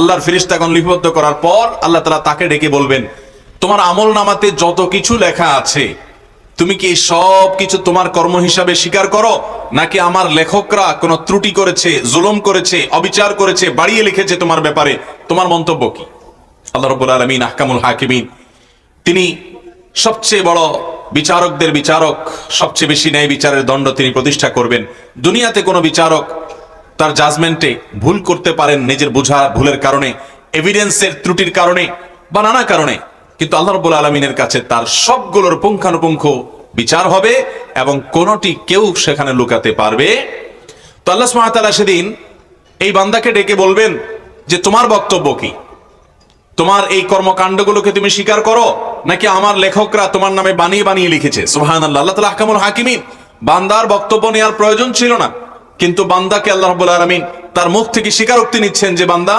আল্লাহর ফেরেশতাগণ লিপিবদ্ধ করার পর আল্লাহ তাআলা তাকে ডেকে বলবেন, তোমার আমল নামাতে যত কিছু লেখা আছে তুমি কি সব কিছু তোমার কর্ম হিসাবে স্বীকার করো, নাকি আমার লেখকরা কোনো ত্রুটি করেছে, জুলুম করেছে, অবিচার করেছে, বাড়িয়ে লিখেছে তোমার ব্যাপারে? তোমার মন্তব্য কি? আল্লাহ রাব্বুল আলামিন আহকামুল হাকিমিন, তিনি সবচেয়ে বড় বিচারকদের বিচারক, সবচেয়ে বেশি ন্যায় বিচারের দণ্ড তিনি প্রতিষ্ঠা করবেন। দুনিয়াতে কোনো বিচারক তার জাজমেন্টে ভুল করতে পারেন নিজের বোঝা ভুলের কারণে, এভিডেন্সের ত্রুটির কারণে বা নানা কারণে, কিন্তু আল্লাহ রাব্বুল আলামিনের কাছে তার সবগুলোর পুঙ্খানুপুঙ্খ বিচার হবে এবং কোনটি কেউ সেখানে লুকাতে পারবে। তো আল্লাহ সুবহানাহু ওয়া তাআলা সেদিন এই বান্দাকে ডেকে বলবেন যে তোমার বক্তব্য কি, তোমার এই কর্মকাণ্ডগুলোকে তুমি স্বীকার করো, নাকি আমার লেখকরা তোমার নামে বানিয়ে বানিয়ে লিখেছে? সুবহানাল্লাহ। আল্লাহ তাআলা আহকামুল হাকিমিন, বান্দার বক্তব্য নেওয়ার প্রয়োজন ছিল না, কিন্তু বান্দাকে আল্লাহ রাব্বুল আলামিন তার মুখ থেকে স্বীকারোক্তি নিচ্ছেন যে বান্দা